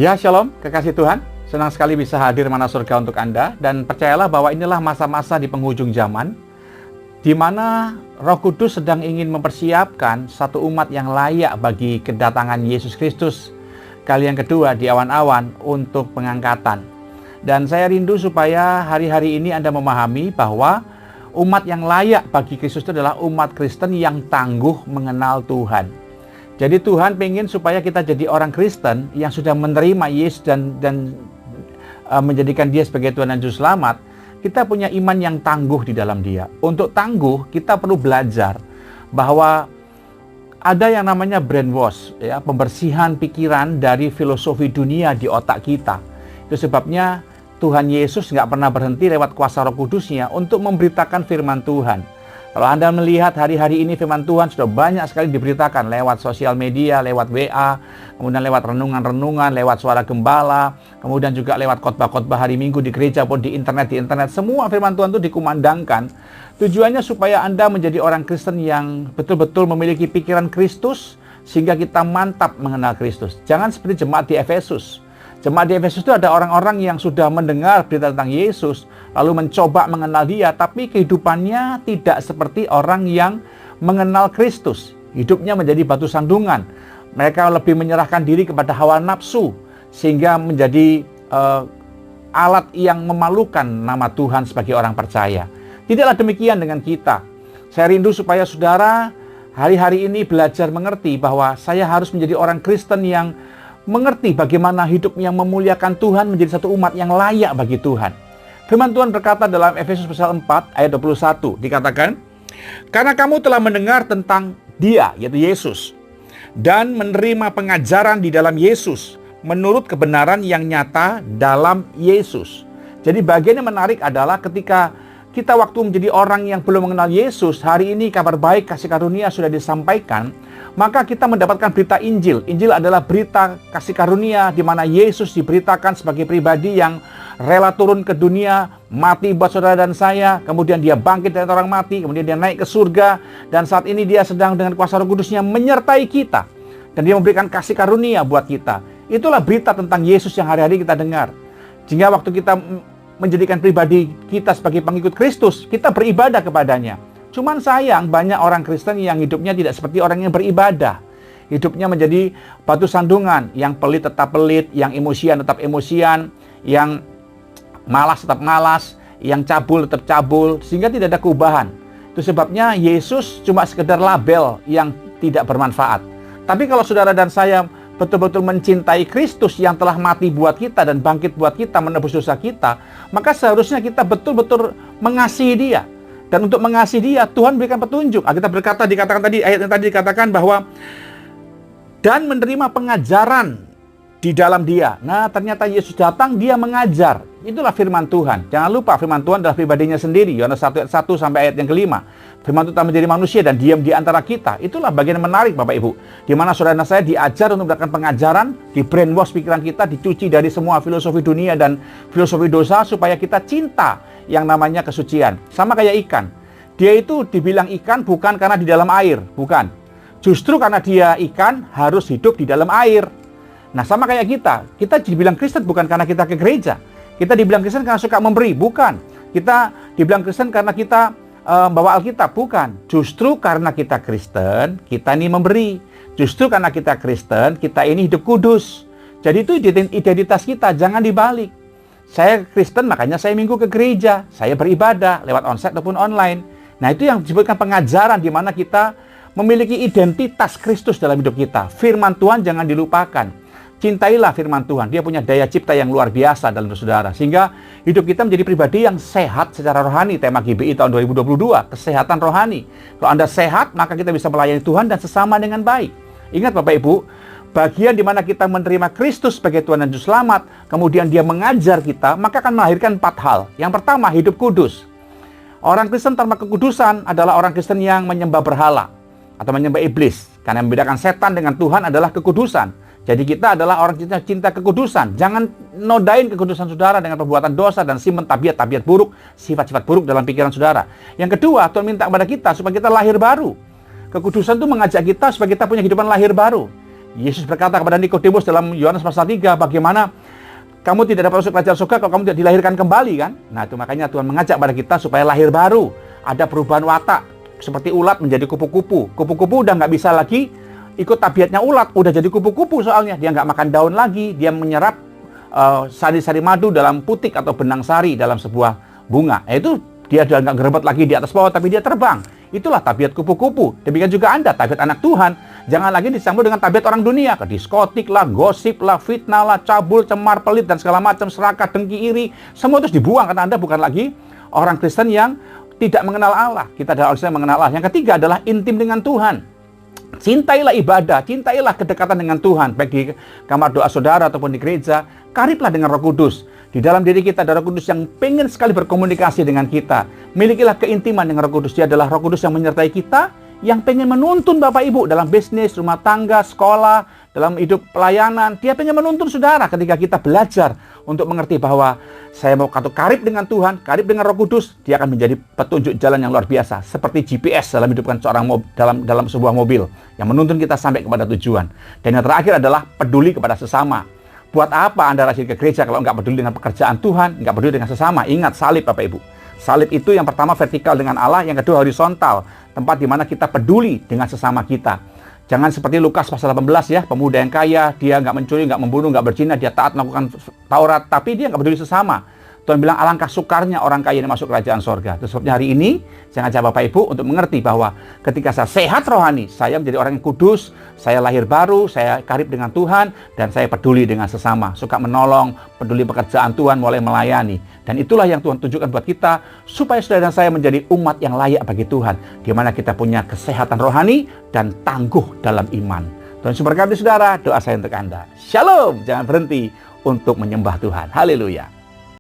Ya, shalom, kekasih Tuhan. Senang sekali bisa hadir Mana Surga untuk Anda. Dan percayalah bahwa inilah masa-masa di penghujung zaman, di mana Roh Kudus sedang ingin mempersiapkan satu umat yang layak bagi kedatangan Yesus Kristus kali yang kedua di awan-awan untuk pengangkatan. Dan saya rindu supaya hari-hari ini Anda memahami bahwa umat yang layak bagi Kristus itu adalah umat Kristen yang tangguh mengenal Tuhan. Jadi Tuhan pengen supaya kita jadi orang Kristen yang sudah menerima Yesus dan menjadikan Dia sebagai Tuhan dan Juru Selamat. Kita punya iman yang tangguh di dalam Dia. Untuk tangguh, kita perlu belajar bahwa ada yang namanya brainwash, ya, pembersihan pikiran dari filosofi dunia di otak kita. Itu sebabnya Tuhan Yesus nggak pernah berhenti lewat kuasa Roh Kudus-Nya untuk memberitakan firman Tuhan. Kalau Anda melihat hari-hari ini firman Tuhan sudah banyak sekali diberitakan lewat sosial media, lewat WA, kemudian lewat renungan-renungan, lewat suara gembala, kemudian juga lewat khotbah-khotbah hari Minggu di gereja pun di internet. Semua firman Tuhan itu dikumandangkan. Tujuannya supaya Anda menjadi orang Kristen yang betul-betul memiliki pikiran Kristus sehingga kita mantap mengenal Kristus. Jangan seperti jemaat di Efesus. Jemaat di Efesus itu ada orang-orang yang sudah mendengar berita tentang Yesus, lalu mencoba mengenal Dia, tapi kehidupannya tidak seperti orang yang mengenal Kristus. Hidupnya menjadi batu sandungan. Mereka lebih menyerahkan diri kepada hawa nafsu, sehingga menjadi alat yang memalukan nama Tuhan sebagai orang percaya. Tidaklah demikian dengan kita. Saya rindu supaya saudara hari-hari ini belajar mengerti bahwa saya harus menjadi orang Kristen yang mengerti bagaimana hidup yang memuliakan Tuhan menjadi satu umat yang layak bagi Tuhan. Firman Tuhan berkata dalam Efesus pasal 4 ayat 21, dikatakan, "Karena kamu telah mendengar tentang Dia, yaitu Yesus, dan menerima pengajaran di dalam Yesus, menurut kebenaran yang nyata dalam Yesus." Jadi bagian yang menarik adalah ketika kita waktu menjadi orang yang belum mengenal Yesus, hari ini kabar baik kasih karunia sudah disampaikan, maka kita mendapatkan berita Injil. Injil adalah berita kasih karunia di mana Yesus diberitakan sebagai pribadi yang rela turun ke dunia, mati buat saudara dan saya, kemudian Dia bangkit dari orang mati, kemudian Dia naik ke surga, dan saat ini Dia sedang dengan kuasa Roh Kudus-Nya menyertai kita, dan Dia memberikan kasih karunia buat kita. Itulah berita tentang Yesus yang hari-hari kita dengar. Sehingga waktu kita menjadikan pribadi kita sebagai pengikut Kristus, kita beribadah kepadanya. Cuman sayang banyak orang Kristen yang hidupnya tidak seperti orang yang beribadah. Hidupnya menjadi batu sandungan, yang pelit tetap pelit, yang emosian tetap emosian, yang malas tetap malas, yang cabul tetap cabul, sehingga tidak ada perubahan. Itu sebabnya Yesus cuma sekedar label yang tidak bermanfaat. Tapi kalau saudara dan saya betul-betul mencintai Kristus yang telah mati buat kita dan bangkit buat kita, menebus dosa kita, maka seharusnya kita betul-betul mengasihi Dia. Dan untuk mengasihi Dia, Tuhan berikan petunjuk. Kita berkata, dikatakan tadi, ayat yang tadi dikatakan bahwa dan menerima pengajaran di dalam Dia. Nah, ternyata Yesus datang, Dia mengajar. Itulah firman Tuhan. Jangan lupa, firman Tuhan adalah pribadinya sendiri. Yohanes 1 ayat 1 sampai ayat yang kelima. Firman Tuhan menjadi manusia dan diam di antara kita. Itulah bagian yang menarik, Bapak Ibu. Di mana saudara dan saya diajar untuk mendapatkan pengajaran, di brainwash pikiran kita, dicuci dari semua filosofi dunia dan filosofi dosa, supaya kita cinta yang namanya kesucian. Sama kayak ikan. Dia itu dibilang ikan bukan karena di dalam air. Bukan. Justru karena dia ikan harus hidup di dalam air. Nah, sama kayak kita. Kita dibilang Kristen bukan karena kita ke gereja. Kita dibilang Kristen karena suka memberi. Bukan. Kita dibilang Kristen karena kita bawa Alkitab. Bukan. Justru karena kita Kristen, kita ini memberi. Justru karena kita Kristen, kita ini hidup kudus. Jadi itu identitas kita. Jangan dibalik. Saya Kristen, makanya saya minggu ke gereja. Saya beribadah lewat onsite ataupun online. Nah, itu yang disebutkan pengajaran di mana kita memiliki identitas Kristus dalam hidup kita. Firman Tuhan jangan dilupakan. Cintailah firman Tuhan. Dia punya daya cipta yang luar biasa dalam hidup saudara. Sehingga hidup kita menjadi pribadi yang sehat secara rohani. Tema GBI tahun 2022, kesehatan rohani. Kalau Anda sehat, maka kita bisa melayani Tuhan dan sesama dengan baik. Ingat Bapak Ibu, bagian di mana kita menerima Kristus sebagai Tuhan dan Juru Selamat, kemudian Dia mengajar kita, maka akan melahirkan 4 hal. Yang pertama, hidup kudus. Orang Kristen tanpa kekudusan adalah orang Kristen yang menyembah berhala atau menyembah iblis. Karena yang membedakan setan dengan Tuhan adalah kekudusan. Jadi kita adalah orang cinta kekudusan. Jangan nodain kekudusan saudara dengan perbuatan dosa dan simpen tabiat-tabiat buruk, sifat-sifat buruk dalam pikiran saudara. Yang kedua, Tuhan minta kepada kita supaya kita lahir baru. Kekudusan itu mengajak kita supaya kita punya kehidupan lahir baru. Yesus berkata kepada Nikodemus dalam Yohanes pasal 3, bagaimana kamu tidak dapat masuk kerajaan surga kalau kamu tidak dilahirkan kembali, kan? Nah, itu makanya Tuhan mengajak pada kita supaya lahir baru. Ada perubahan watak, seperti ulat menjadi kupu-kupu. Kupu-kupu udah nggak bisa lagi ikut tabiatnya ulat, udah jadi kupu-kupu soalnya. Dia nggak makan daun lagi, dia menyerap sari-sari madu dalam putik atau benang sari dalam sebuah bunga. Itu dia udah nggak ngerebet lagi di atas bawah, tapi dia terbang. Itulah tabiat kupu-kupu. Demikian juga Anda, tabiat anak Tuhan. Jangan lagi dicampur dengan tabiat orang dunia. Ke diskotik lah, gosip lah, fitnah lah, cabul, cemar, pelit, dan segala macam, serakah, dengki, iri. Semua itu dibuang karena Anda bukan lagi orang Kristen yang tidak mengenal Allah. Kita adalah orang Kristen yang mengenal Allah. Yang ketiga adalah intim dengan Tuhan. Cintailah ibadah, cintailah kedekatan dengan Tuhan. Baik di kamar doa saudara ataupun di gereja. Kariblah dengan Roh Kudus. Di dalam diri kita ada Roh Kudus yang pengen sekali berkomunikasi dengan kita. Milikilah keintiman dengan Roh Kudus. Dia adalah Roh Kudus yang menyertai kita, yang pengen menuntun Bapak Ibu dalam bisnis, rumah tangga, sekolah, dalam hidup pelayanan. Dia pengen menuntun saudara ketika kita belajar untuk mengerti bahwa saya mau karib dengan Tuhan, karib dengan Roh Kudus. Dia akan menjadi petunjuk jalan yang luar biasa, seperti GPS dalam hidupkan seorang dalam sebuah mobil yang menuntun kita sampai kepada tujuan. Dan yang terakhir adalah peduli kepada sesama. Buat apa Anda rajin ke gereja kalau nggak peduli dengan pekerjaan Tuhan, nggak peduli dengan sesama? Ingat salib Bapak Ibu. Salib itu yang pertama vertikal dengan Allah, yang kedua horizontal. Tempat di mana kita peduli dengan sesama kita. Jangan seperti Lukas pasal 18 ya, pemuda yang kaya, dia nggak mencuri, nggak membunuh, nggak berzina, dia taat melakukan Taurat, tapi dia nggak peduli sesama. Tuhan bilang alangkah sukarnya orang kaya yang masuk kerajaan sorga. Itu sebabnya hari ini saya ngajak Bapak Ibu untuk mengerti bahwa ketika saya sehat rohani, saya menjadi orang yang kudus, saya lahir baru, saya karib dengan Tuhan, dan saya peduli dengan sesama, suka menolong, peduli pekerjaan Tuhan, mulai melayani. Dan itulah yang Tuhan tunjukkan buat kita, supaya saudara dan saya menjadi umat yang layak bagi Tuhan, di mana kita punya kesehatan rohani dan tangguh dalam iman. Tuhan memberkati saudara, doa saya untuk Anda. Shalom, jangan berhenti untuk menyembah Tuhan. Haleluya.